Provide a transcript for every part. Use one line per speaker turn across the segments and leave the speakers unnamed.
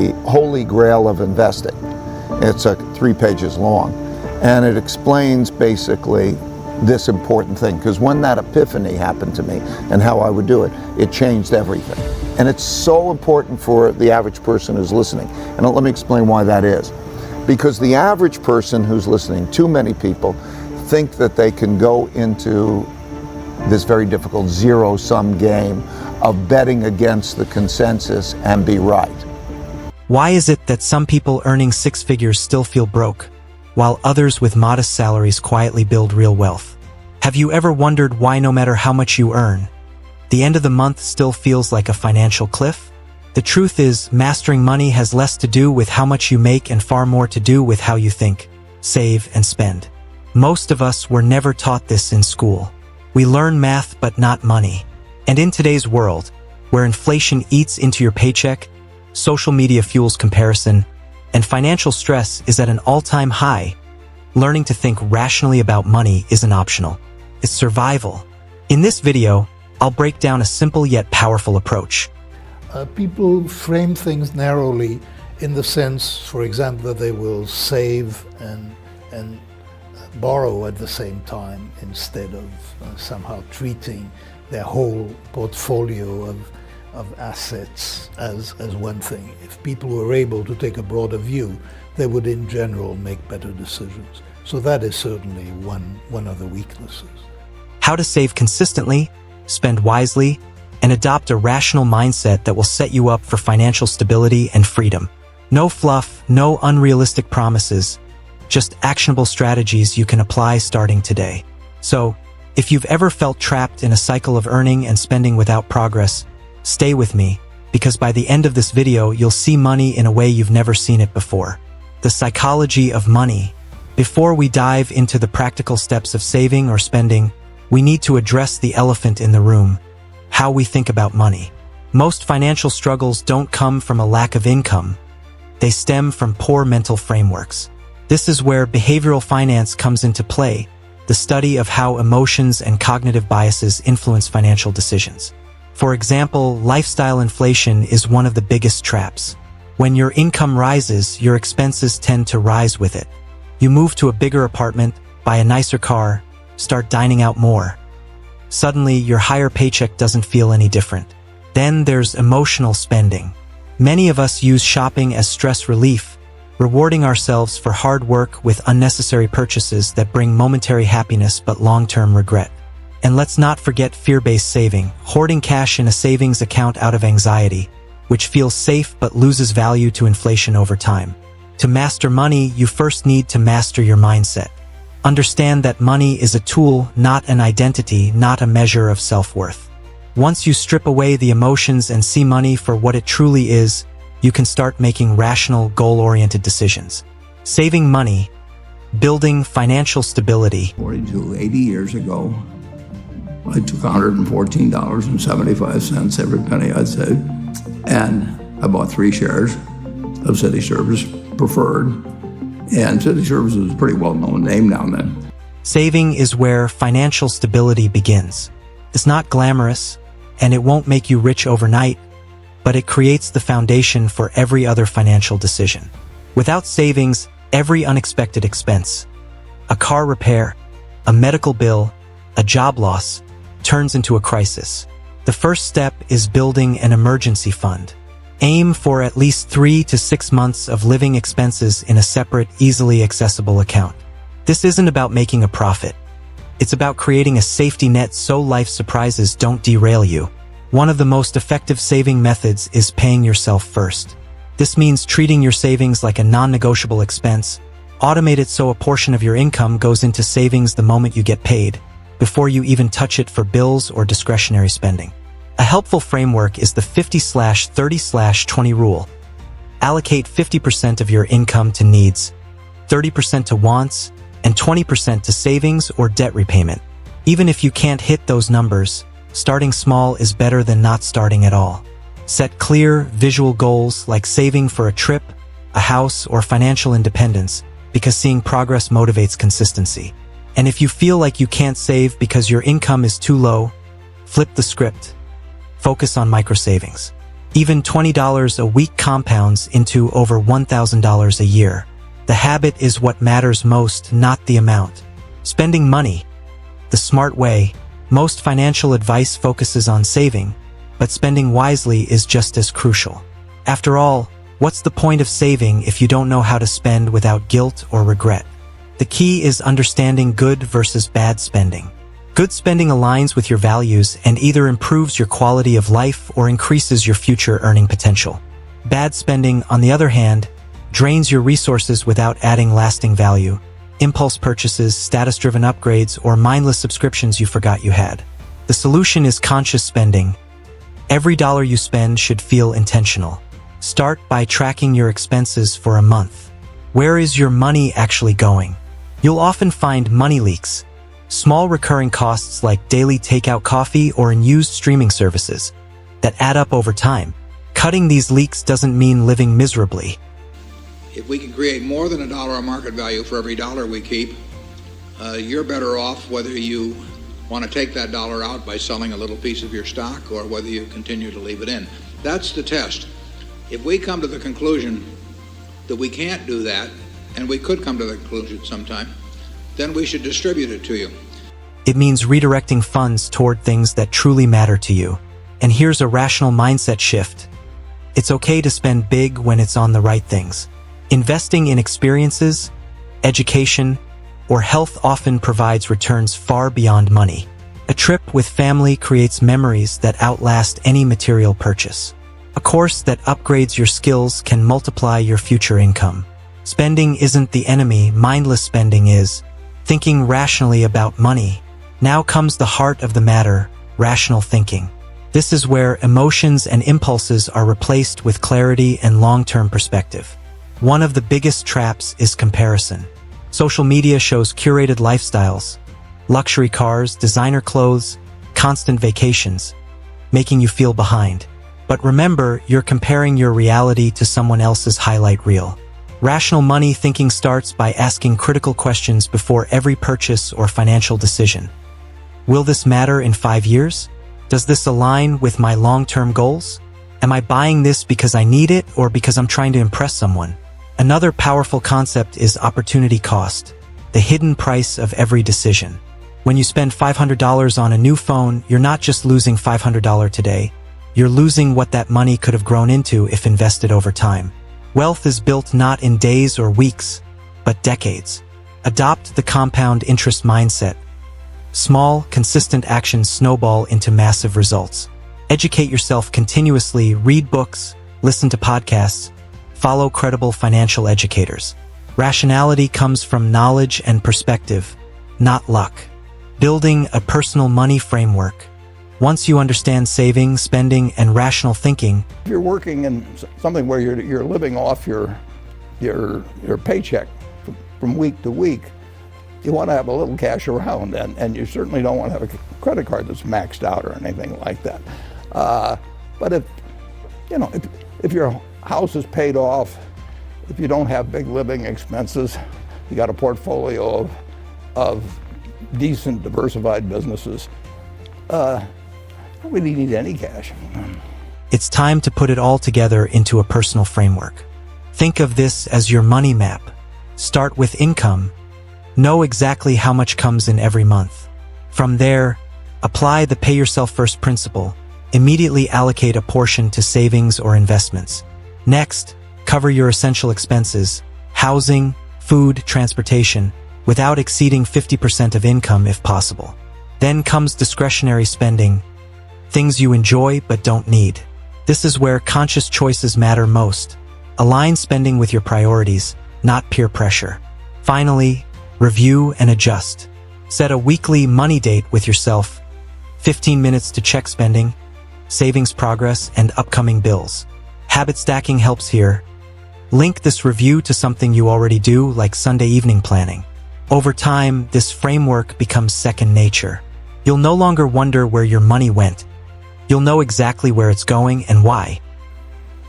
The Holy Grail of Investing. It's 3 pages long, and it explains basically this important thing, because when that epiphany happened to me and how I would do it, it changed everything. And it's so important for the average person who's listening. And let me explain why that is. Because the average person who's listening, too many people, think that they can go into this very difficult zero-sum game of betting against the consensus and be right.
Why is it that some people earning 6 figures still feel broke, while others with modest salaries quietly build real wealth? Have you ever wondered why no matter how much you earn, the end of the month still feels like a financial cliff? The truth is, mastering money has less to do with how much you make and far more to do with how you think, save, and spend. Most of us were never taught this in school. We learn math but not money. And in today's world, where inflation eats into your paycheck, social media fuels comparison, and financial stress is at an all-time high, learning to think rationally about money isn't optional. It's survival. In this video, I'll break down a simple yet powerful approach.
People frame things narrowly in the sense, for example, that they will save and borrow at the same time instead of somehow treating their whole portfolio of assets as one thing. If people were able to take a broader view, they would in general make better decisions. So that is certainly one of the weaknesses.
How to save consistently, spend wisely, and adopt a rational mindset that will set you up for financial stability and freedom. No fluff, no unrealistic promises, just actionable strategies you can apply starting today. So, if you've ever felt trapped in a cycle of earning and spending without progress, stay with me, because by the end of this video, you'll see money in a way you've never seen it before. The psychology of money. Before we dive into the practical steps of saving or spending, we need to address the elephant in the room: how we think about money. Most financial struggles don't come from a lack of income. They stem from poor mental frameworks. This is where behavioral finance comes into play, the study of how emotions and cognitive biases influence financial decisions. For example, lifestyle inflation is one of the biggest traps. When your income rises, your expenses tend to rise with it. You move to a bigger apartment, buy a nicer car, start dining out more. Suddenly, your higher paycheck doesn't feel any different. Then there's emotional spending. Many of us use shopping as stress relief, rewarding ourselves for hard work with unnecessary purchases that bring momentary happiness but long-term regret. And let's not forget fear-based saving, hoarding cash in a savings account out of anxiety, which feels safe but loses value to inflation over time. To master money, you first need to master your mindset. Understand that money is a tool, not an identity, not a measure of self-worth. Once you strip away the emotions and see money for what it truly is, you can start making rational, goal-oriented decisions. Saving money, building financial stability.
80 years ago, I took $114.75 every penny I'd saved, and I bought 3 shares of City Service Preferred. And City Service is a pretty well-known name now and then.
Saving is where financial stability begins. It's not glamorous, and it won't make you rich overnight, but it creates the foundation for every other financial decision. Without savings, every unexpected expense, a car repair, a medical bill, a job loss, turns into a crisis. The first step is building an emergency fund. Aim for at least 3 to 6 months of living expenses in a separate, easily accessible account. This isn't about making a profit. It's about creating a safety net so life surprises don't derail you. One of the most effective saving methods is paying yourself first. This means treating your savings like a non-negotiable expense. Automate it so a portion of your income goes into savings the moment you get paid, before you even touch it for bills or discretionary spending. A helpful framework is the 50/30/20 rule. Allocate 50% of your income to needs, 30% to wants, and 20% to savings or debt repayment. Even if you can't hit those numbers, starting small is better than not starting at all. Set clear, visual goals like saving for a trip, a house, or financial independence, because seeing progress motivates consistency. And if you feel like you can't save because your income is too low, flip the script. Focus on micro savings. Even $20 a week compounds into over $1,000 a year. The habit is what matters most, not the amount. Spending money the smart way. Most financial advice focuses on saving, but spending wisely is just as crucial. After all, what's the point of saving if you don't know how to spend without guilt or regret? The key is understanding good versus bad spending. Good spending aligns with your values and either improves your quality of life or increases your future earning potential. Bad spending, on the other hand, drains your resources without adding lasting value. Impulse purchases, status-driven upgrades, or mindless subscriptions you forgot you had. The solution is conscious spending. Every dollar you spend should feel intentional. Start by tracking your expenses for a month. Where is your money actually going? You'll often find money leaks, small recurring costs like daily takeout coffee or unused streaming services that add up over time. Cutting these leaks doesn't mean living miserably.
If we can create more than $1 of market value for every dollar we keep, you're better off whether you want to take that dollar out by selling a little piece of your stock or whether you continue to leave it in. That's the test. If we come to the conclusion that we can't do that, and we could come to the conclusion sometime, then we should distribute it to you.
It means redirecting funds toward things that truly matter to you. And here's a rational mindset shift. It's okay to spend big when it's on the right things. Investing in experiences, education, or health often provides returns far beyond money. A trip with family creates memories that outlast any material purchase. A course that upgrades your skills can multiply your future income. Spending isn't the enemy, mindless spending is. Thinking rationally about money. Now comes the heart of the matter, rational thinking. This is where emotions and impulses are replaced with clarity and long-term perspective. One of the biggest traps is comparison. Social media shows curated lifestyles, luxury cars, designer clothes, constant vacations, making you feel behind. But remember, you're comparing your reality to someone else's highlight reel. Rational money thinking starts by asking critical questions before every purchase or financial decision. Will this matter in 5 years? Does this align with my long-term goals? Am I buying this because I need it or because I'm trying to impress someone? Another powerful concept is opportunity cost, the hidden price of every decision. When you spend $500 on a new phone, you're not just losing $500 today, you're losing what that money could have grown into if invested over time. Wealth is built not in days or weeks, but decades. Adopt the compound interest mindset. Small, consistent actions snowball into massive results. Educate yourself continuously, read books, listen to podcasts, follow credible financial educators. Rationality comes from knowledge and perspective, not luck. Building a personal money framework. Once you understand saving, spending, and rational thinking,
If you're working in something where you're living off your paycheck from week to week, you want to have a little cash around, and you certainly don't want to have a credit card that's maxed out or anything like that. But if your house is paid off, if you don't have big living expenses, you got a portfolio of decent diversified businesses, don't really need any cash.
it's time to put it all together into a personal framework. Think of this as your money map. Start with income. Know exactly how much comes in every month. From there, apply the pay yourself first principle. Immediately allocate a portion to savings or investments. Next, cover your essential expenses, housing, food, transportation, without exceeding 50% of income if possible. Then comes discretionary spending, things you enjoy but don't need. This is where conscious choices matter most. Align spending with your priorities, not peer pressure. Finally, review and adjust. Set a weekly money date with yourself, 15 minutes to check spending, savings progress, and upcoming bills. Habit stacking helps here. Link this review to something you already do, like Sunday evening planning. Over time, this framework becomes second nature. You'll no longer wonder where your money went. You'll know exactly where it's going and why.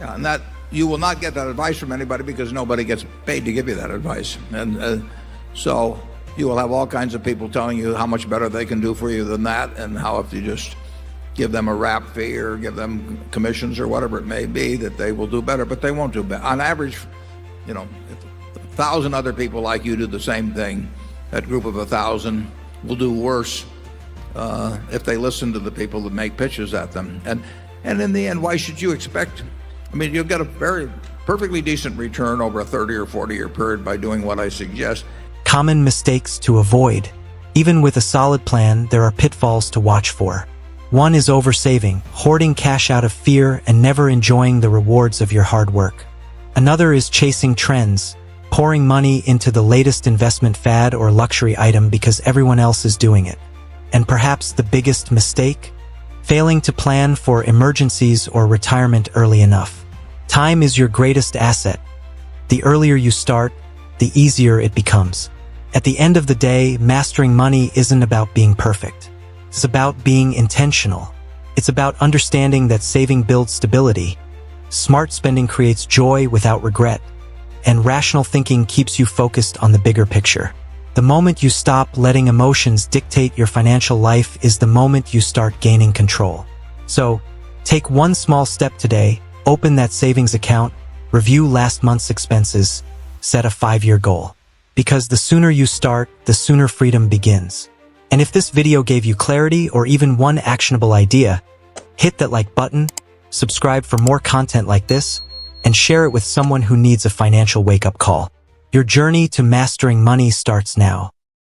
Yeah, and that you will not get that advice from anybody because nobody gets paid to give you that advice. And so you will have all kinds of people telling you how much better they can do for you than that, and how if you just give them a wrap fee or give them commissions or whatever it may be, that they will do better, but they won't do better. On average, if 1,000 other people like you do the same thing, that group of 1,000 will do worse if they listen to the people that make pitches at them. And in the end, why should you expect? You'll get a very perfectly decent return over a 30 or 40-year period by doing what I suggest.
Common mistakes to avoid. Even with a solid plan, there are pitfalls to watch for. One is oversaving, hoarding cash out of fear and never enjoying the rewards of your hard work. Another is chasing trends, pouring money into the latest investment fad or luxury item because everyone else is doing it. And perhaps the biggest mistake? Failing to plan for emergencies or retirement early enough. Time is your greatest asset. The earlier you start, the easier it becomes. At the end of the day, mastering money isn't about being perfect. It's about being intentional. It's about understanding that saving builds stability. Smart spending creates joy without regret. And rational thinking keeps you focused on the bigger picture. The moment you stop letting emotions dictate your financial life is the moment you start gaining control. So, take one small step today, open that savings account, review last month's expenses, set a 5-year goal. Because the sooner you start, the sooner freedom begins. And if this video gave you clarity or even one actionable idea, hit that like button, subscribe for more content like this, and share it with someone who needs a financial wake-up call. Your journey to mastering money starts now.